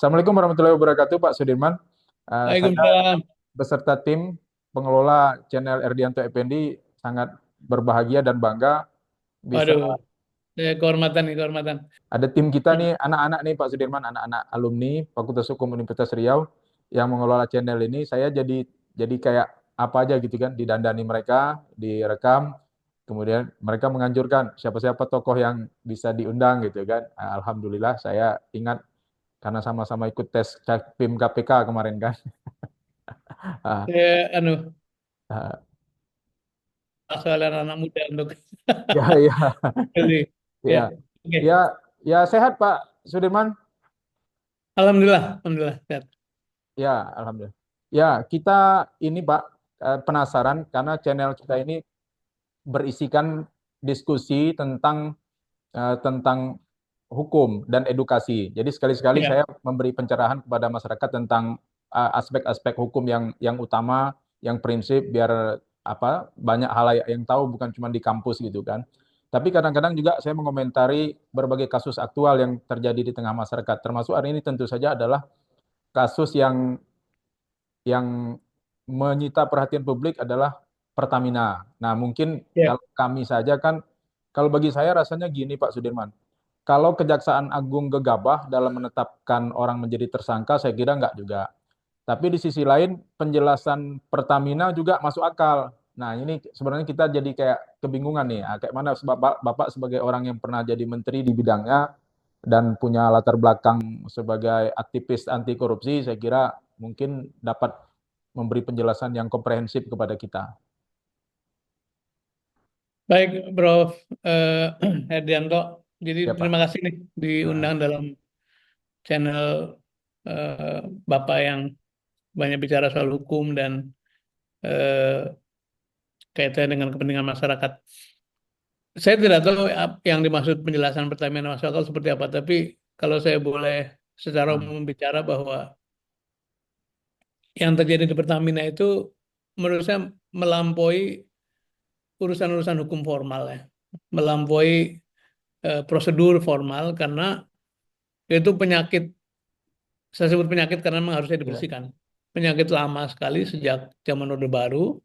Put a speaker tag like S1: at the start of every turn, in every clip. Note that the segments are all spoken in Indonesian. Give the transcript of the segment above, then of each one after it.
S1: Assalamualaikum warahmatullahi wabarakatuh, Pak Sudirman. Saya
S2: Waalaikumsalam.
S1: beserta tim pengelola channel Erdianto Effendi sangat berbahagia dan bangga bisa
S2: Waduh, kehormatan nih, kehormatan.
S1: ada tim kita nih, anak-anak nih Pak Sudirman, anak-anak alumni Fakultas Hukum Universitas Riau yang mengelola channel ini. Saya jadi kayak apa aja gitu kan, didandani mereka, direkam, kemudian mereka menganjurkan siapa-siapa tokoh yang bisa diundang gitu kan. Alhamdulillah saya ingat karena sama-sama ikut tes PIM KPK kemarin kan. Ah,
S2: Anu,
S1: ah,
S2: soalan anak muda untuk
S1: ya, ya,
S2: pilih.
S1: ya,
S2: Ya, oke.
S1: ya, ya sehat Pak Sudirman.
S2: Alhamdulillah, alhamdulillah. Sehat.
S1: Ya, alhamdulillah. Ya, kita ini Pak penasaran karena channel kita ini berisikan diskusi tentang hukum dan edukasi. Jadi sekali-sekali
S2: Ya,
S1: saya memberi pencerahan kepada masyarakat tentang aspek-aspek hukum yang utama, yang prinsip biar apa banyak hal yang tahu bukan cuma di kampus gitu kan. Tapi kadang-kadang juga saya mengomentari berbagai kasus aktual yang terjadi di tengah masyarakat. Termasuk hari ini tentu saja adalah kasus yang menyita perhatian publik adalah Pertamina. Nah, mungkin
S2: ya.
S1: kalau kami saja kan, kalau bagi saya rasanya gini Pak Sudirman, kalau Kejaksaan Agung gegabah dalam menetapkan orang menjadi tersangka, saya kira enggak juga. Tapi di sisi lain, penjelasan Pertamina juga masuk akal. Nah, ini sebenarnya kita jadi kayak kebingungan nih. Kayak mana Bapak sebagai orang yang pernah jadi menteri di bidangnya dan punya latar belakang sebagai aktivis anti korupsi, saya kira mungkin dapat memberi penjelasan yang komprehensif kepada kita.
S2: Baik, Prof. Herdianto. Jadi
S1: Ya,
S2: terima
S1: Pak.
S2: kasih nih
S1: Nah,
S2: diundang dalam channel Bapak yang banyak bicara soal hukum dan eh, kaitannya dengan kepentingan masyarakat. Saya tidak tahu yang dimaksud penjelasan Pertamina masuk akal seperti apa, tapi kalau saya boleh secara
S1: nah,
S2: umum bicara bahwa yang terjadi di Pertamina itu menurut saya melampaui urusan-urusan hukum formal ya, melampaui prosedur formal karena itu penyakit, saya sebut penyakit karena memang harusnya
S1: ya.
S2: dibersihkan. Penyakit lama sekali sejak zaman Orde Baru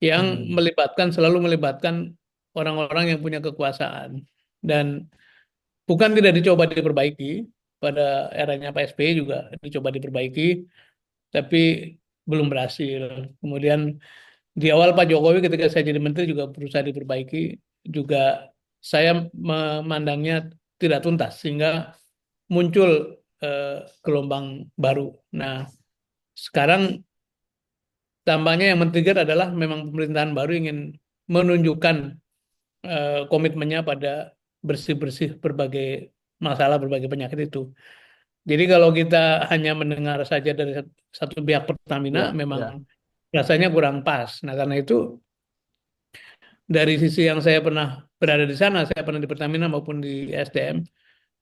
S2: yang
S1: Hmm,
S2: selalu melibatkan orang-orang yang punya kekuasaan dan bukan tidak dicoba diperbaiki. Pada eranya Pak SBY juga dicoba diperbaiki, tapi belum berhasil. Kemudian di awal Pak Jokowi ketika saya jadi menteri juga berusaha diperbaiki, juga saya memandangnya tidak tuntas sehingga muncul gelombang baru. Nah, sekarang tampaknya yang men-trigger adalah memang pemerintahan baru ingin menunjukkan komitmennya pada bersih-bersih berbagai masalah, berbagai penyakit itu. Jadi kalau kita hanya mendengar saja dari satu pihak Pertamina,
S1: ya,
S2: memang
S1: ya,
S2: rasanya kurang pas. Nah, karena itu dari sisi yang saya pernah berada di sana, saya pernah di Pertamina maupun di SDM,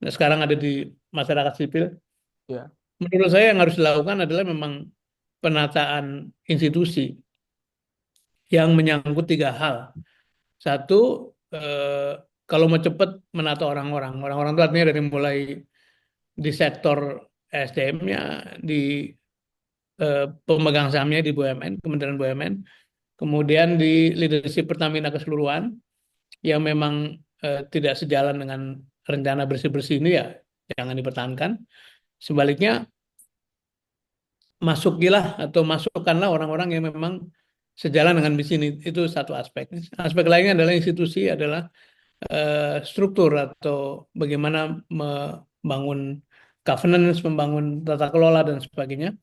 S2: nah sekarang ada di masyarakat sipil.
S1: ya,
S2: Menurut saya yang harus dilakukan adalah memang penataan institusi yang menyangkut tiga hal. Satu, kalau mau cepat menata orang-orang. Orang-orang itu artinya dari mulai di sektor SDM-nya, di pemegang sahamnya di BUMN, Kementerian BUMN, kemudian di leadership Pertamina keseluruhan, yang memang tidak sejalan dengan rencana bersih-bersih ini ya jangan dipertahankan. Sebaliknya masukilah atau masukkanlah orang-orang yang memang sejalan dengan misi ini. Itu satu aspek. Aspek lainnya adalah institusi, adalah struktur atau bagaimana membangun governance, membangun tata kelola dan sebagainya,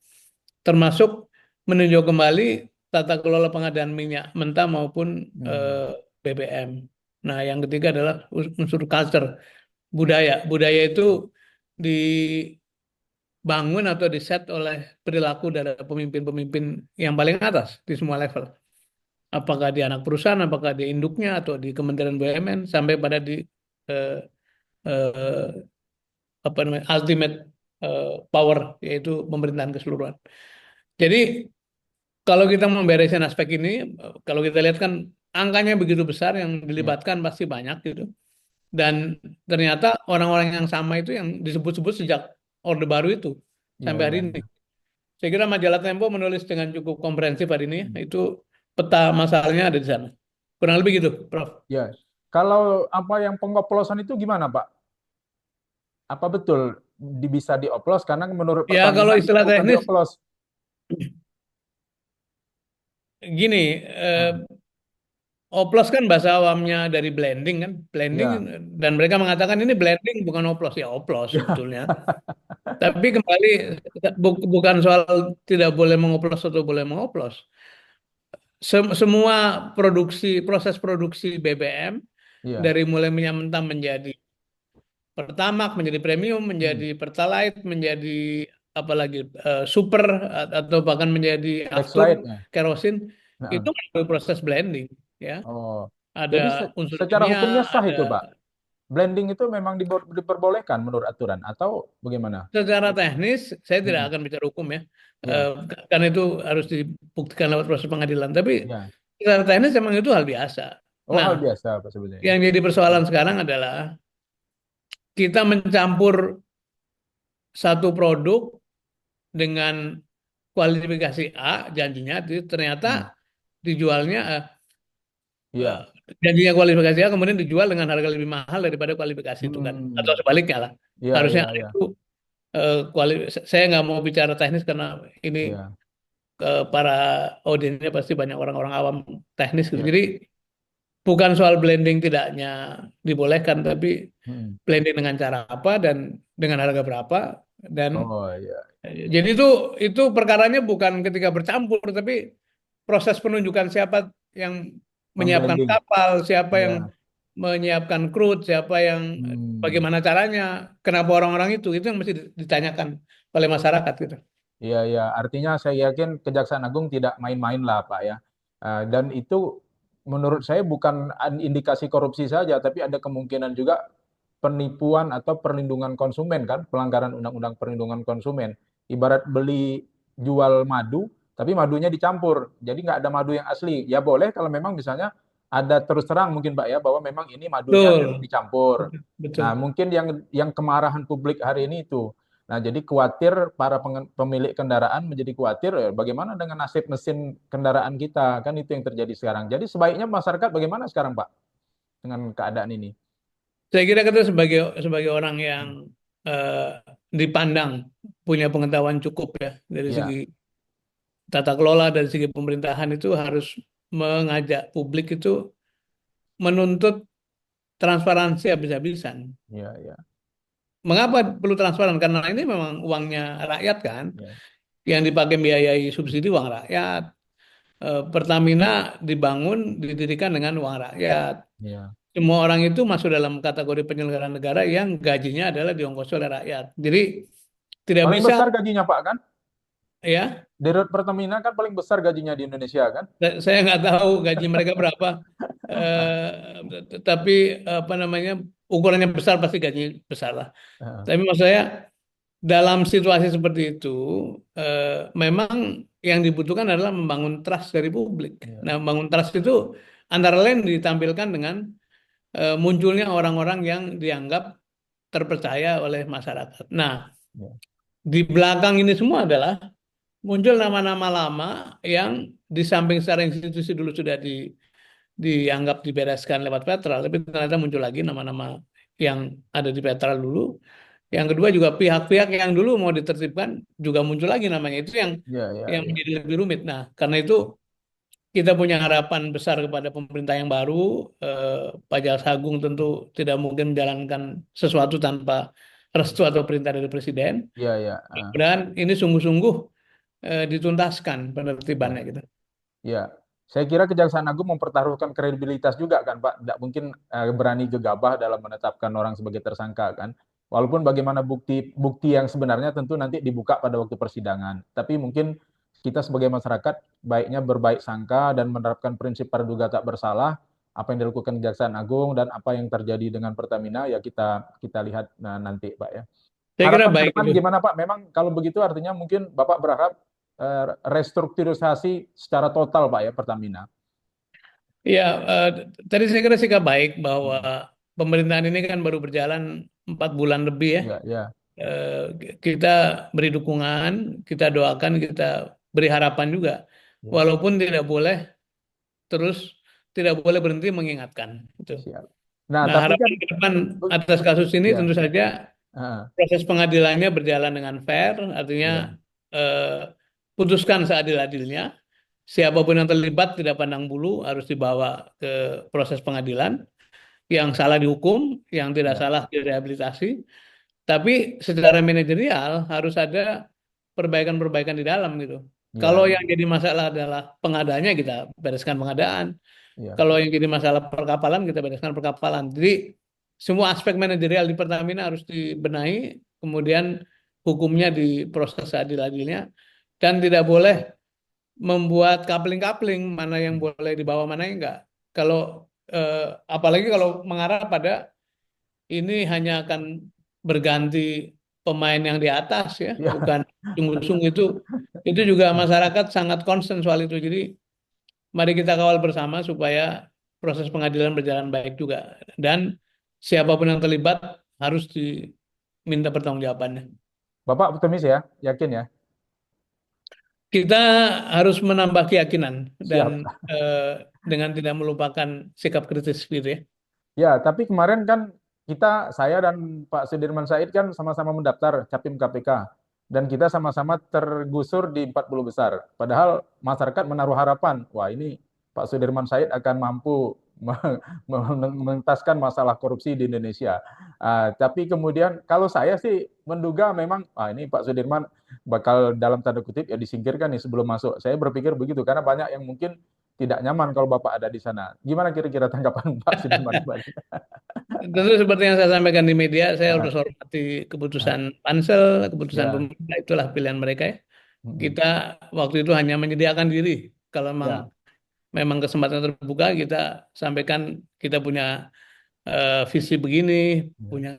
S2: termasuk meninjau kembali tata kelola pengadaan minyak mentah maupun
S1: hmm,
S2: BBM. Nah, yang ketiga adalah unsur culture, budaya. Budaya itu dibangun atau diset oleh perilaku dari pemimpin-pemimpin yang paling atas di semua level. Apakah di anak perusahaan, apakah di induknya atau di Kementerian BUMN sampai pada di eh, eh, apa namanya ultimate power, yaitu pemerintahan keseluruhan. Jadi kalau kita membereskan aspek ini, kalau kita lihat kan angkanya begitu besar yang
S1: ya,
S2: dilibatkan pasti banyak gitu. Dan ternyata orang-orang yang sama itu yang disebut-sebut sejak Orde Baru itu
S1: Iya,
S2: sampai hari
S1: iya,
S2: ini.
S1: iya.
S2: Saya kira majalah Tempo menulis dengan cukup komprehensif hari ini.
S1: Hmm.
S2: Itu peta masalahnya ada di sana. Kurang lebih gitu, Prof.
S1: Ya. Kalau apa yang pengoplosan itu gimana, Pak? Apa betul bisa dioplos? Karena menurut
S2: Ya
S1: Pertamina
S2: kalau
S1: itu
S2: istilah
S1: bukan
S2: teknis
S1: dioplos.
S2: gini,
S1: Ah,
S2: oplos kan bahasa awamnya dari blending kan, blending,
S1: ya.
S2: dan mereka mengatakan ini blending bukan oplos, ya oplos sebetulnya. Tapi kembali bukan soal tidak boleh mengoplos atau boleh mengoplos. Semua proses produksi BBM
S1: Iya.
S2: dari mulai minyak mentah menjadi Pertamax, menjadi premium,
S1: Hmm.
S2: menjadi Pertalite, menjadi apalagi super, atau bahkan menjadi aftur
S1: Backslide-nya.
S2: kerosin, itu
S1: Nah,
S2: melalui proses blending, ya.
S1: oh.
S2: Ada
S1: Jadi
S2: unsur
S1: secara
S2: kimia,
S1: hukumnya sah
S2: ada
S1: itu, Pak. Blending itu memang diperbolehkan menurut aturan atau bagaimana?
S2: secara teknis saya tidak
S1: Hmm.
S2: akan bicara hukum ya,
S1: Ya,
S2: karena itu harus dibuktikan lewat proses pengadilan. Tapi
S1: ya.
S2: secara teknis memang itu hal biasa.
S1: Oh,
S2: Nah,
S1: hal biasa Pak sebenarnya.
S2: yang jadi persoalan sekarang adalah kita mencampur satu produk dengan kualifikasi A, janjinya ternyata
S1: Hmm.
S2: dijualnya, eh,
S1: Iya.
S2: janjinya kualifikasi A kemudian dijual dengan harga lebih mahal daripada kualifikasi itu kan, atau
S1: Hmm.
S2: sebaliknya lah.
S1: Iya,
S2: Harusnya
S1: iya, iya.
S2: itu, saya nggak mau bicara teknis karena ini,
S1: Iya,
S2: para audiensnya pasti banyak orang-orang awam teknis gitu.
S1: iya.
S2: Jadi bukan soal blending tidaknya dibolehkan, tapi
S1: Hmm.
S2: blending dengan cara apa dan dengan harga berapa. Dan
S1: Oh, iya.
S2: jadi itu perkaranya bukan ketika bercampur, tapi proses penunjukan siapa yang menyiapkan
S1: Memblending.
S2: kapal, siapa yang
S1: Iya.
S2: menyiapkan crude, siapa yang,
S1: Hmm.
S2: bagaimana caranya, kenapa orang-orang itu yang mesti ditanyakan oleh masyarakat gitu.
S1: Iya, iya. Artinya saya yakin Kejaksaan Agung tidak main-main lah, Pak ya. Dan itu menurut saya bukan indikasi korupsi saja, tapi ada kemungkinan juga penipuan atau perlindungan konsumen kan, pelanggaran Undang-Undang Perlindungan Konsumen. Ibarat beli jual madu, tapi madunya dicampur, jadi nggak ada madu yang asli. Ya boleh kalau memang misalnya ada terus terang mungkin Pak ya, bahwa memang ini madunya memang
S2: Betul,
S1: dicampur. Nah,
S2: betul.
S1: mungkin yang kemarahan publik hari ini itu. Nah, jadi khawatir para pemilik kendaraan menjadi khawatir bagaimana dengan nasib mesin kendaraan kita, kan itu yang terjadi sekarang. Jadi sebaiknya masyarakat bagaimana sekarang Pak dengan keadaan ini?
S2: Saya kira kita sebagai sebagai orang yang, eh, dipandang punya pengetahuan cukup ya dari segi
S1: Ya,
S2: tata kelola, dari segi pemerintahan, itu harus mengajak publik itu menuntut transparansi habis-habisan.
S1: ya, ya,
S2: Mengapa perlu transparan? Karena ini memang uangnya rakyat kan,
S1: ya,
S2: yang dipakai biayai subsidi uang rakyat. Pertamina dibangun, didirikan dengan uang rakyat.
S1: ya.
S2: Semua orang itu masuk dalam kategori penyelenggara negara yang gajinya adalah diongkos oleh rakyat. Jadi tidak
S1: Paling
S2: bisa,
S1: besar gajinya Pak kan?
S2: ya.
S1: Dirut Pertamina kan paling besar gajinya di Indonesia kan?
S2: Saya nggak tahu gaji mereka berapa, tapi apa namanya, ukurannya besar pasti gaji besar lah.
S1: Heeh.
S2: Tapi maksud saya dalam situasi seperti itu, memang yang dibutuhkan adalah membangun trust dari publik.
S1: Ya,
S2: Nah, membangun trust itu antara lain ditampilkan dengan, munculnya orang-orang yang dianggap terpercaya oleh masyarakat. Nah,
S1: ya,
S2: di belakang ini semua adalah muncul nama-nama lama yang di samping secara institusi dulu sudah dianggap dibereskan lewat Petrol, tapi ternyata muncul lagi nama-nama yang ada di Petrol dulu. Yang kedua juga pihak-pihak yang dulu mau ditertibkan juga muncul lagi namanya. Itu yang
S1: ya, ya,
S2: yang
S1: ya.
S2: menjadi lebih rumit. Nah, karena itu kita punya harapan besar kepada pemerintah yang baru. Pak Jaksa Agung tentu tidak mungkin menjalankan sesuatu tanpa restu atau perintah dari Presiden.
S1: Ya, ya,
S2: Dan ini sungguh-sungguh, dituntaskan
S1: ya.
S2: penertibannya gitu.
S1: Ya, saya kira Kejaksaan Agung mempertaruhkan kredibilitas juga kan Pak. Tidak mungkin berani gegabah dalam menetapkan orang sebagai tersangka kan. Walaupun bagaimana bukti bukti yang sebenarnya tentu nanti dibuka pada waktu persidangan. Tapi mungkin kita sebagai masyarakat baiknya berbaik sangka dan menerapkan prinsip praduga tak bersalah. Apa yang dilakukan Kejaksaan Agung dan apa yang terjadi dengan Pertamina ya kita kita lihat nanti Pak ya.
S2: Saya kira
S1: Harapan ke
S2: baik
S1: depan
S2: itu.
S1: gimana Pak? Memang kalau begitu artinya mungkin Bapak berharap restrukturisasi secara total Pak ya Pertamina.
S2: Ya, tadi saya kira sikap baik bahwa
S1: Hmm.
S2: pemerintahan ini kan baru berjalan 4 bulan lebih ya.
S1: Ya, ya.
S2: eh, kita beri dukungan, kita doakan, kita beri harapan juga.
S1: Ya,
S2: Walaupun tidak boleh terus tidak boleh berhenti mengingatkan. Gitu.
S1: siap. Nah,
S2: Nah,
S1: tapi kan
S2: harapan ke depan atas kasus ini
S1: ya,
S2: tentu saja proses pengadilannya berjalan dengan fair, artinya
S1: ya,
S2: putuskan seadil-adilnya. Siapapun yang terlibat tidak pandang bulu harus dibawa ke proses pengadilan. Yang salah dihukum, yang tidak
S1: ya,
S2: salah direhabilitasi. Tapi secara manajerial harus ada perbaikan-perbaikan di dalam gitu.
S1: ya,
S2: Kalau
S1: ya,
S2: yang jadi masalah adalah pengadanya, kita bereskan pengadaan.
S1: ya.
S2: Kalau yang jadi masalah perkapalan, kita bereskan perkapalan. Jadi semua aspek manajerial di Pertamina harus dibenahi, kemudian hukumnya diproses seadil-adilnya, dan tidak boleh membuat coupling-coupling mana yang boleh dibawa mana yang enggak. Kalau apalagi kalau mengarah pada ini hanya akan berganti pemain yang di atas ya,
S1: Ya.
S2: bukan sungguh-sungguh itu juga masyarakat sangat concern soal itu. Jadi mari kita kawal bersama supaya proses pengadilan berjalan baik juga dan siapapun yang terlibat harus diminta pertanggungjawabannya.
S1: Bapak optimis ya, yakin ya?
S2: Kita harus menambah keyakinan dan
S1: Siap.
S2: dengan tidak melupakan sikap kritis gitu ya.
S1: Ya, tapi kemarin kan saya dan Pak Sudirman Said kan sama-sama mendaftar Capim KPK. Dan kita sama-sama tergusur di 40 besar. Padahal masyarakat menaruh harapan, wah ini Pak Sudirman Said akan mampu mengentaskan masalah korupsi di Indonesia. Tapi kemudian kalau saya sih menduga memang, ini Pak Sudirman bakal dalam tanda kutip ya disingkirkan nih sebelum masuk. Saya berpikir begitu, karena banyak yang mungkin tidak nyaman kalau Bapak ada di sana. Gimana kira-kira tanggapan Pak Sudirman kemarin?
S2: Tentu seperti yang saya sampaikan di media, saya
S1: Ah,
S2: harus hormati keputusan
S1: ah,
S2: pansel, keputusan
S1: ya,
S2: pemerintah, itulah pilihan mereka ya.
S1: mm,
S2: Kita waktu itu hanya menyediakan diri. Kalau
S1: ya,
S2: memang kesempatan terbuka, kita sampaikan kita punya visi begini,
S1: ya.
S2: punya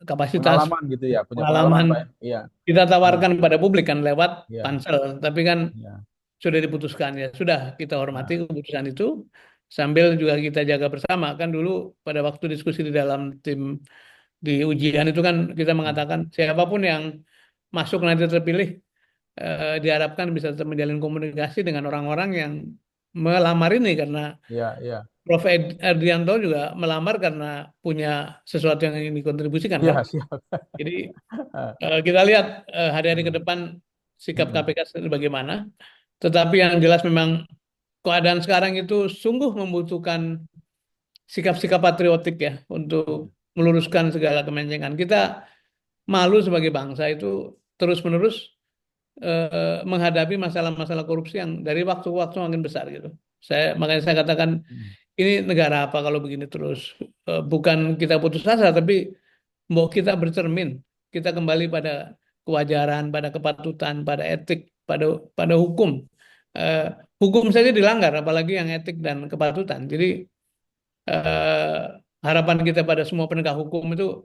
S2: kapasitas,
S1: Pengalaman gitu ya, punya pengalaman
S2: pengalaman.
S1: Pak ya. Iya,
S2: Kita
S1: iya,
S2: tawarkan pada publik kan lewat
S1: iya,
S2: pansel, tapi kan
S1: iya.
S2: sudah diputuskan ya. Sudah kita hormati
S1: Ah,
S2: keputusan itu sambil juga kita jaga bersama. Kan dulu pada waktu diskusi di dalam tim di ujian itu kan kita
S1: mm,
S2: mengatakan siapapun yang masuk nanti terpilih diharapkan bisa tetap menjalin komunikasi dengan orang-orang yang melamar ini karena
S1: iya, iya,
S2: Prof. Erdianto juga melamar karena punya sesuatu yang ingin dikontribusikan kan.
S1: iya, siap.
S2: Jadi
S1: Ah,
S2: kita lihat hari-hari ke
S1: ah,
S2: depan sikap
S1: mm,
S2: KPK sendiri bagaimana. Tetapi yang jelas memang keadaan sekarang itu sungguh membutuhkan sikap-sikap patriotik ya untuk meluruskan segala kemencengan. Kita malu sebagai bangsa itu terus-menerus menghadapi masalah-masalah korupsi yang dari waktu ke waktu makin besar gitu. Makanya saya katakan
S1: mm.
S2: ini negara apa kalau begini terus. Bukan kita putus asa, tapi mau kita bercermin, kita kembali pada kewajaran, pada kepatutan, pada etik, pada pada hukum. Eh, Hukum saja dilanggar, apalagi yang etik dan kepatutan. Jadi eh, harapan kita pada semua penegak hukum itu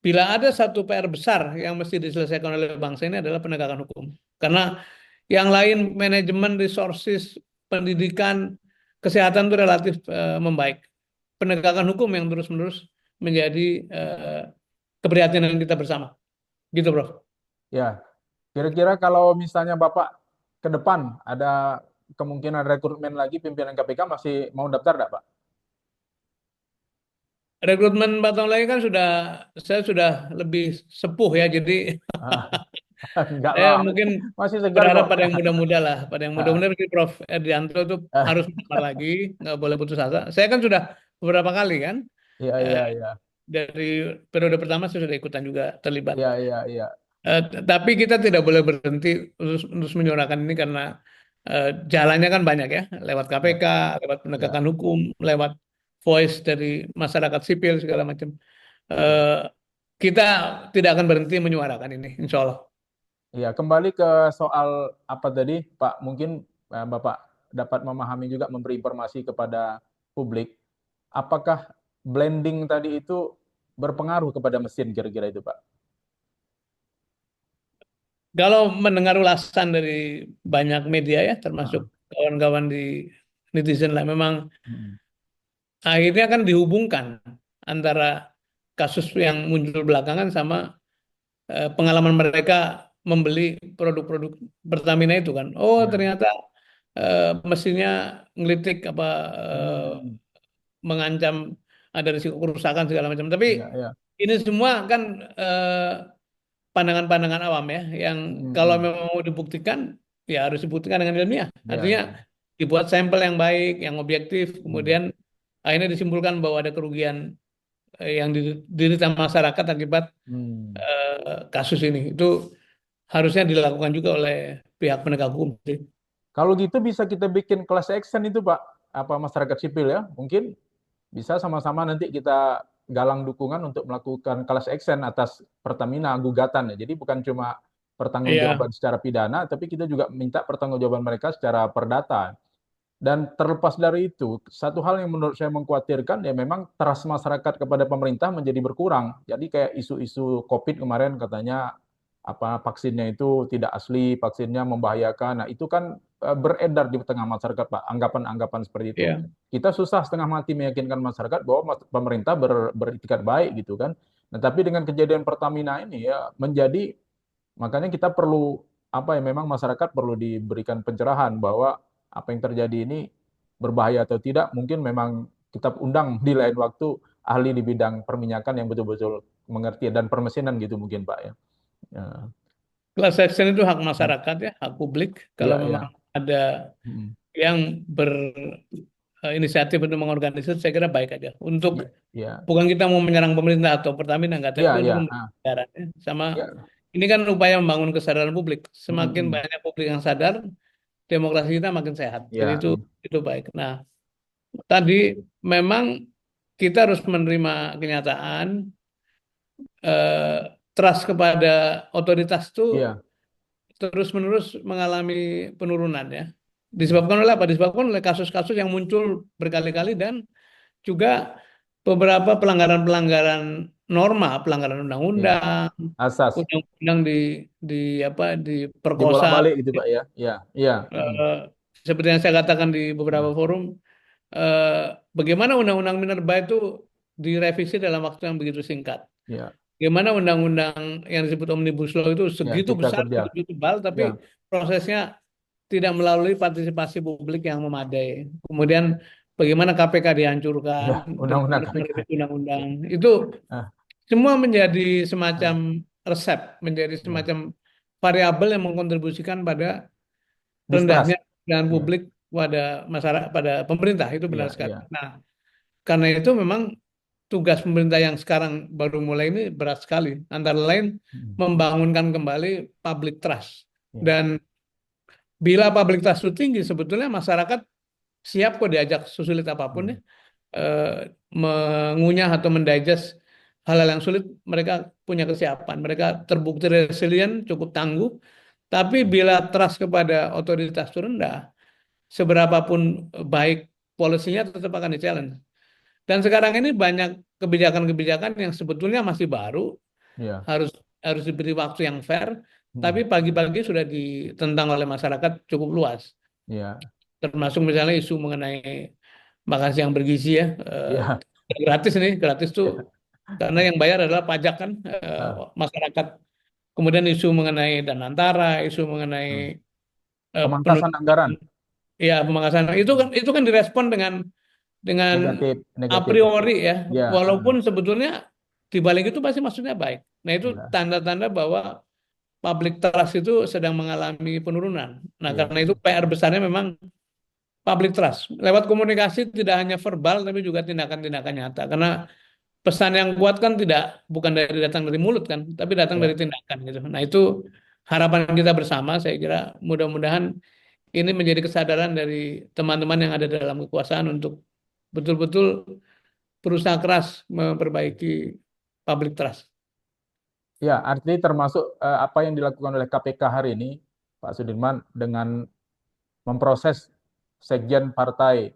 S2: bila ada satu PR besar yang mesti diselesaikan oleh bangsa ini adalah penegakan hukum. Karena yang lain manajemen resources, pendidikan, kesehatan itu relatif membaik. Penegakan hukum yang terus-menerus menjadi keprihatinan kita bersama. Gitu, Bro.
S1: Ya, kira-kira kalau misalnya Bapak ke depan ada kemungkinan rekrutmen lagi pimpinan KPK, masih mau daftar enggak, Pak?
S2: Rekrutmen 4 tahun lagi kan saya sudah lebih sepuh ya, jadi
S1: Ah, enggak
S2: saya
S1: lah,
S2: mungkin
S1: masih segar
S2: berharap
S1: kok.
S2: pada yang muda-muda lah, pada yang
S1: Ah,
S2: muda-muda mungkin Prof. Erdianto itu
S1: ah,
S2: harus melamar lagi, nggak boleh putus asa. Saya kan sudah beberapa kali kan,
S1: iya,
S2: eh,
S1: iya, iya,
S2: dari periode pertama saya sudah ikutan juga terlibat.
S1: iya, iya, iya,
S2: Tapi kita tidak boleh berhenti terus menyuarakan ini karena jalannya kan banyak ya, lewat
S1: iya,
S2: KPK, lewat
S1: iya.
S2: penegakan hukum, lewat voice dari masyarakat sipil segala macam.
S1: Iya.
S2: Eh, kita tidak akan berhenti menyuarakan ini, insya Allah.
S1: Iya, kembali ke soal apa tadi, Pak? Mungkin Bapak dapat memahami juga, memberi informasi kepada publik. Apakah blending tadi itu berpengaruh kepada mesin kira-kira itu, Pak?
S2: Kalau mendengar ulasan dari banyak media ya, termasuk
S1: Ah,
S2: kawan-kawan di netizen lah, memang
S1: mm,
S2: akhirnya kan dihubungkan antara kasus yang muncul belakangan sama pengalaman mereka membeli produk-produk Pertamina itu kan. Oh,
S1: Ya.
S2: ternyata mesinnya ngelitik apa
S1: Hmm.
S2: mengancam ada risiko kerusakan segala macam. Tapi
S1: Ya, ya.
S2: ini semua kan pandangan-pandangan awam ya, yang kalau
S1: Hmm.
S2: memang mau dibuktikan ya harus dibuktikan dengan ilmiah.
S1: Ya,
S2: Artinya
S1: ya.
S2: dibuat sampel yang baik, yang objektif,
S1: Hmm.
S2: kemudian akhirnya disimpulkan bahwa ada kerugian yang diderita masyarakat akibat
S1: Hmm.
S2: kasus ini. Itu harusnya dilakukan juga oleh pihak penegak hukum sih.
S1: Kalau gitu bisa kita bikin class action itu, Pak. Apa masyarakat sipil ya? Mungkin bisa sama-sama nanti kita galang dukungan untuk melakukan class action atas Pertamina gugatan ya. Jadi bukan cuma
S2: Iya,
S1: pertanggungjawaban secara pidana, tapi kita juga minta pertanggungjawaban mereka secara perdata. Dan terlepas dari itu, satu hal yang menurut saya mengkhawatirkan ya memang trust masyarakat kepada pemerintah menjadi berkurang. Jadi kayak isu-isu COVID kemarin katanya apa vaksinnya itu tidak asli, vaksinnya membahayakan. Nah, itu kan beredar di tengah masyarakat, Pak, anggapan-anggapan seperti itu.
S2: iya.
S1: Kita susah setengah mati meyakinkan masyarakat bahwa pemerintah beritikat baik gitu kan. Nah, tapi dengan kejadian Pertamina ini ya menjadi makanya kita perlu apa ya memang masyarakat perlu diberikan pencerahan bahwa apa yang terjadi ini berbahaya atau tidak mungkin memang kita undang di lain waktu ahli di bidang perminyakan yang betul-betul mengerti dan permesinan gitu mungkin Pak ya. Ya,
S2: Class action itu hak masyarakat ya, hak publik. Kalau
S1: ya,
S2: memang
S1: ya.
S2: ada
S1: Hmm.
S2: yang berinisiatif untuk mengorganisir, saya kira baik aja. Untuk
S1: Ya, ya,
S2: bukan kita mau menyerang pemerintah atau Pertamina enggak, tapi
S1: ya,
S2: untuk
S1: ya.
S2: memberikan kesadaran ya. Sama
S1: Ya.
S2: ini kan upaya membangun kesadaran publik.
S1: Hmm,
S2: Semakin
S1: hmm.
S2: banyak publik yang sadar, demokrasi kita makin sehat. Jadi
S1: Ya,
S2: itu baik. Nah, tadi memang kita harus menerima kenyataan eh, trust kepada otoritas itu
S1: ya.
S2: terus-menerus mengalami penurunan ya.
S1: Hmm.
S2: Disebabkan oleh apa? Disebabkan oleh kasus-kasus yang muncul berkali-kali dan juga beberapa pelanggaran-pelanggaran norma, pelanggaran
S1: Ya.
S2: undang-undang,
S1: Asas
S2: undang-undang di apa diperkosa,
S1: dibolak-balik gitu Pak ya. Ya, ya. Hmm.
S2: eh, seperti yang saya katakan di beberapa
S1: Hmm.
S2: forum, bagaimana undang-undang minerba itu direvisi dalam waktu yang begitu singkat.
S1: Ya,
S2: Bagaimana undang-undang yang disebut Omnibus Law itu
S1: ya
S2: segitu
S1: Cipta
S2: besar,
S1: Kerja.
S2: begitu tebal, tapi
S1: Ya,
S2: prosesnya tidak melalui partisipasi publik yang memadai. Kemudian bagaimana KPK dihancurkan,
S1: ya undang-undang
S2: bagaimana
S1: KPK.
S2: merevisi undang-undang. Itu
S1: Ah,
S2: semua menjadi semacam
S1: ah,
S2: resep, menjadi
S1: ya.
S2: semacam variabel yang mengkontribusikan pada rendahnya
S1: Distrust.
S2: kepercayaan
S1: Ya,
S2: publik pada masyarakat, pada pemerintah. Itu benar
S1: ya,
S2: sekali.
S1: ya.
S2: Nah, karena itu memang tugas pemerintah yang sekarang baru mulai ini berat sekali. Antara lain
S1: Hmm.
S2: membangunkan kembali public trust.
S1: Ya.
S2: Dan bila public trust itu tinggi, sebetulnya masyarakat siap kok diajak sesulit apapun ya.
S1: Hmm.
S2: eh, Mengunyah atau mendigest hal-hal yang sulit, mereka punya kesiapan. Mereka terbukti resilient, cukup tangguh. Tapi bila trust kepada otoritas itu rendah, seberapapun baik polisinya tetap akan di-challenge. Dan sekarang ini banyak kebijakan-kebijakan yang sebetulnya masih baru,
S1: Ya.
S2: harus harus diberi waktu yang fair, tapi
S1: Hmm.
S2: pagi-pagi sudah ditentang oleh masyarakat cukup luas.
S1: Ya.
S2: Termasuk misalnya isu mengenai makan siang bergizi ya,
S1: Ya.
S2: gratis nih, gratis tuh karena yang bayar adalah pajak kan,
S1: Ah,
S2: masyarakat. Kemudian isu mengenai Danantara, isu mengenai
S1: hmm. Pemangkasan
S2: penunjukan,
S1: anggaran
S2: ya pemangkasan itu kan direspon dengan
S1: negatif,
S2: a
S1: negatif.
S2: priori ya,
S1: Ya.
S2: walaupun sebetulnya di balik itu pasti maksudnya baik. Nah, itu
S1: Ya.
S2: tanda-tanda bahwa public trust itu sedang mengalami penurunan. Nah,
S1: Ya.
S2: karena itu PR besarnya memang public trust. Lewat komunikasi tidak hanya verbal tapi juga tindakan-tindakan nyata. Karena pesan yang kuat kan bukan datang dari mulut kan, tapi datang dari
S1: Ya.
S2: tindakan gitu. Nah, itu harapan kita bersama, saya kira mudah-mudahan ini menjadi kesadaran dari teman-teman yang ada dalam kekuasaan untuk betul-betul berusaha keras memperbaiki public trust.
S1: Ya, artinya termasuk apa yang dilakukan oleh KPK hari ini, Pak Sudirman, dengan memproses sekjen partai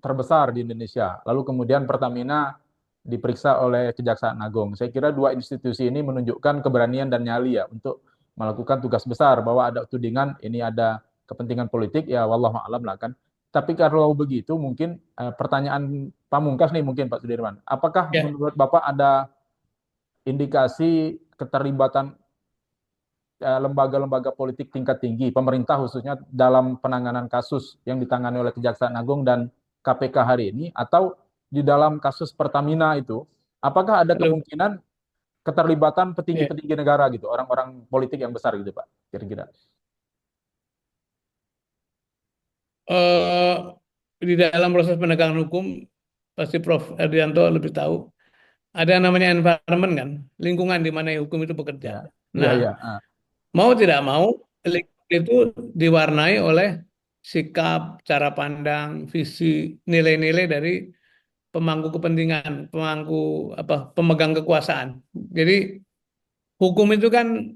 S1: terbesar di Indonesia. Lalu kemudian Pertamina diperiksa oleh Kejaksaan Agung. Saya kira dua institusi ini menunjukkan keberanian dan nyali ya untuk melakukan tugas besar bahwa ada tudingan ini ada kepentingan politik ya wallahu alam lah kan. Tapi kalau begitu mungkin pertanyaan pamungkas nih mungkin Pak Sudirman. Apakah
S2: Ya,
S1: menurut Bapak ada indikasi keterlibatan lembaga-lembaga politik tingkat tinggi, pemerintah khususnya dalam penanganan kasus yang ditangani oleh Kejaksaan Agung dan KPK hari ini, atau di dalam kasus Pertamina itu, apakah ada
S2: Halo.
S1: kemungkinan keterlibatan
S2: Ya.
S1: petinggi-petinggi negara gitu, orang-orang politik yang besar gitu, Pak, kira-kira?
S2: Eh, di dalam proses penegakan hukum pasti Prof. Erdianto lebih tahu. Ada yang namanya environment kan, lingkungan di mana hukum itu bekerja.
S1: Ya, iya,
S2: Nah,
S1: iya.
S2: mau tidak mau, lingkungan itu diwarnai oleh sikap, cara pandang, visi, nilai-nilai dari pemangku kepentingan, pemangku apa, pemegang kekuasaan. Jadi hukum itu kan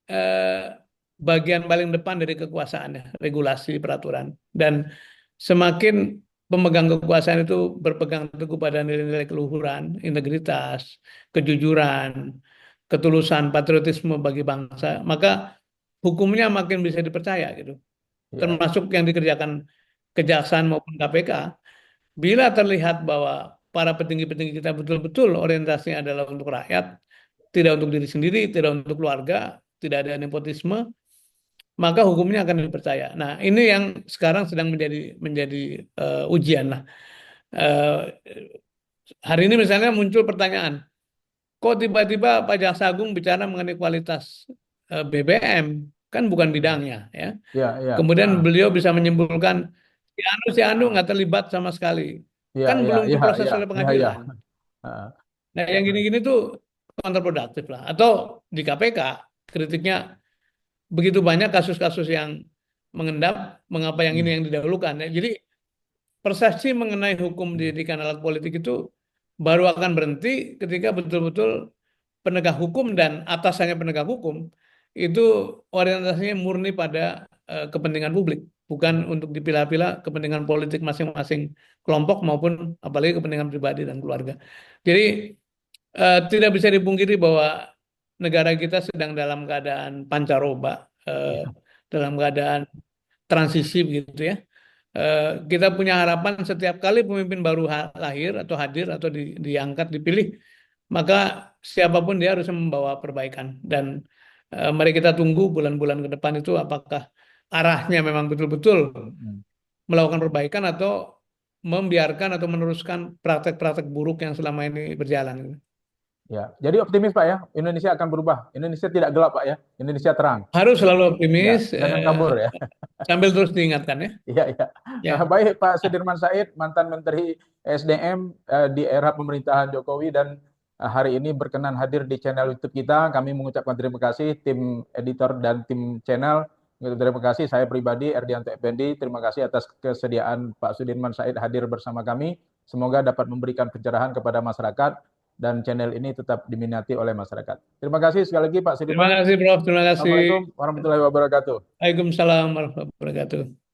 S2: eh, bagian paling depan dari kekuasaan ya, regulasi, peraturan. Dan semakin pemegang kekuasaan itu berpegang teguh pada nilai-nilai keluhuran, integritas, kejujuran, ketulusan, patriotisme bagi bangsa, maka hukumnya makin bisa dipercaya gitu.
S1: Iya,
S2: Termasuk yang dikerjakan kejaksaan maupun KPK. Bila terlihat bahwa para petinggi-petinggi kita betul-betul orientasinya adalah untuk rakyat, tidak untuk diri sendiri, tidak untuk keluarga, tidak ada nepotisme, maka hukumnya akan dipercaya. Nah, ini yang sekarang sedang menjadi menjadi ujian lah. Eh, hari ini misalnya muncul pertanyaan, kok tiba-tiba Pak Jaksa Agung bicara mengenai kualitas BBM, kan bukan bidangnya, ya.
S1: iya, iya.
S2: Kemudian beliau bisa menyimpulkan si Anu nggak terlibat sama sekali,
S1: Iya,
S2: kan
S1: iya,
S2: belum
S1: iya,
S2: diproses
S1: iya,
S2: oleh
S1: iya, iya.
S2: pengadilan.
S1: Heeh.
S2: Nah, yang gini-gini tuh kontraproduktif lah. Atau di KPK kritiknya begitu banyak kasus-kasus yang mengendap, mengapa yang ini
S1: Hmm.
S2: yang didahulukan. Ya, jadi persepsi mengenai hukum dijadikan alat politik itu baru akan berhenti ketika betul-betul penegak hukum dan atasannya penegak hukum itu orientasinya murni pada kepentingan publik, bukan untuk dipilah-pilah kepentingan politik masing-masing kelompok maupun apalagi kepentingan pribadi dan keluarga. Jadi tidak bisa dipungkiri bahwa negara kita sedang dalam keadaan pancaroba, dalam keadaan transisi begitu ya. Kita punya harapan setiap kali pemimpin baru lahir atau hadir atau diangkat, dipilih, maka siapapun dia harus membawa perbaikan. Dan mari kita tunggu bulan-bulan ke depan itu apakah arahnya memang betul-betul
S1: Hmm.
S2: melakukan perbaikan atau membiarkan atau meneruskan praktek-praktek buruk yang selama ini berjalan.
S1: Ya, jadi optimis Pak ya, Indonesia akan berubah. Indonesia tidak gelap Pak ya, Indonesia terang.
S2: Harus selalu
S1: Ya,
S2: optimis,
S1: jangan kabur ya.
S2: sambil terus diingatkan ya.
S1: Iya, iya.
S2: Ya,
S1: Baik Pak Sudirman Said, mantan Menteri SDM di era pemerintahan Jokowi dan hari ini berkenan hadir di channel YouTube kita. Kami mengucapkan terima kasih tim editor dan tim channel. Terima kasih saya pribadi Erdianto Effendi. Terima kasih atas kesediaan Pak Sudirman Said hadir bersama kami. Semoga dapat memberikan pencerahan kepada masyarakat dan channel ini tetap diminati oleh masyarakat. Terima kasih sekali lagi Pak
S2: terima
S1: Sudirman.
S2: kasih Prof. Terima kasih.
S1: Assalamualaikum warahmatullahi wabarakatuh.
S2: Waalaikumsalam warahmatullahi wabarakatuh.